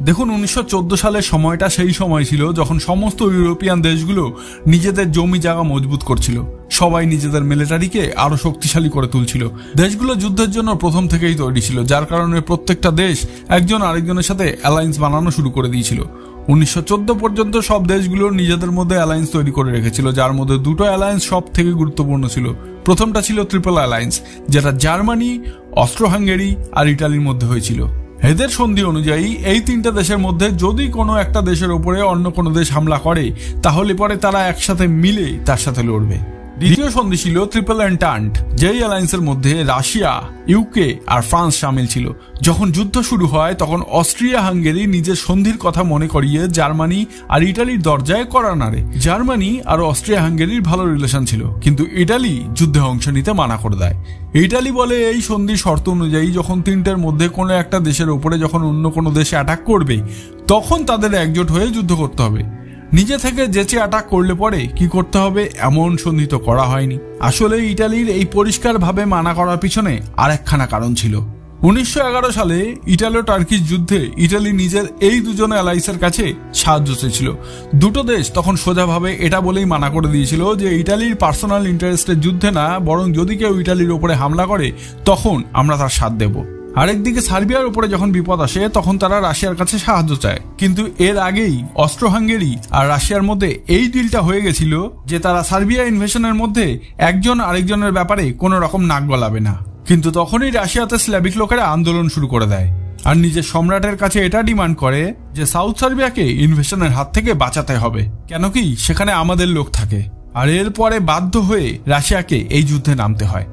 দেখুন 1914 সালের সময়টা সেই সময় ছিল যখন সমস্ত ইউরোপিয়ান দেশগুলো নিজেদের জমি জায়গা মজবুত করছিল, সবাই নিজেদের মিলিটারিকে আরো শক্তিশালী করে তুলছিল। দেশগুলো যুদ্ধের জন্য প্রথম থেকেই তৈরি ছিল, যার কারণে প্রত্যেকটা দেশ একজন আরেকজনের সাথে অ্যালায়েন্স বানানো শুরু করে দিয়েছিল। 1914 পর্যন্ত সব দেশগুলো নিজেদের মধ্যে অ্যালায়েন্স তৈরি করে রেখেছিল, যার মধ্যে দুটো অ্যালায়েন্স সব থেকে গুরুত্বপূর্ণ ছিল। প্রথমটা ছিল ট্রিপল অ্যালায়েন্স, যেটা জার্মানি, অস্ট্রো হাঙ্গেরি আর ইটালির মধ্যে হয়েছিল। এদের সন্ধি অনুযায়ী এই তিনটা দেশের মধ্যে যদি কোনো একটা দেশের উপরে অন্য কোনো দেশ হামলা করে, তাহলে পরে তারা একসাথে মিলে তার সাথে লড়বে। দ্বিতীয় সন্ধি ছিল ট্রিপল এন্টান্ট, যেই অ্যালায়েন্সের মধ্যে রাশিয়া, ইউকে আর ফ্রান্স সামিল ছিল। যখন যুদ্ধ শুরু হয় তখন অস্ট্রিয়া হাঙ্গেরি নিজের সন্ধির কথা মনে করিয়ে জার্মানি আর ইটালির দরজায় কড়া নাড়ে। জার্মানি আর অস্ট্রিয়া হাঙ্গেরির ভালো রিলেশন ছিল, কিন্তু ইটালি যুদ্ধে অংশ নিতে মানা করে দেয়। ইটালি বলে এই সন্ধির শর্ত অনুযায়ী যখন তিনটের মধ্যে কোনো একটা দেশের উপরে যখন অন্য কোনো দেশে অ্যাটাক করবে, তখন তাদের একজোট হয়ে যুদ্ধ করতে হবে। নিজে থেকে যেচে অ্যাটাক করলে পরে কি করতে হবে এমন সন্ধি তো করা হয়নি। আসলে ইটালির এই পরিষ্কারভাবে মানা করার পিছনে আরেকখানা কারণ ছিল। 1911 সালে ইটালিও টার্কিশ যুদ্ধে ইটালি নিজের এই দুজন অ্যালাইসের কাছে সাহায্য চেয়েছিল। দুটো দেশ তখন সোজাভাবে এটা বলেই মানা করে দিয়েছিল যে ইটালির পার্সোনাল ইন্টারেস্টের যুদ্ধে না, বরং যদি কেউ ইটালির উপরে হামলা করে তখন আমরা তার সাথ দেব। আরেকদিকে সার্বিয়ার উপরে যখন বিপদ আসে তখন তারা রাশিয়ার কাছে সাহায্য চায়, কিন্তু এর আগেই অস্ট্রো হাঙ্গেরি আর রাশিয়ার মধ্যে এই ডিলটা হয়ে গেছিল যে তারা সার্বিয়া ইনভেশনের মধ্যে একজন আরেকজনের ব্যাপারে কোনো রকম নাক গলাবে না। কিন্তু তখনই রাশিয়াতে স্ল্যাভিক লোকেরা আন্দোলন শুরু করে দেয় আর নিজের সম্রাটের কাছে এটা ডিমান্ড করে যে সাউথ সার্বিয়াকে ইনভেশনের হাত থেকে বাঁচাতে হবে, কেন কি সেখানে আমাদের লোক থাকে। আর এরপরে বাধ্য হয়ে রাশিয়াকে এই যুদ্ধে নামতে হয়।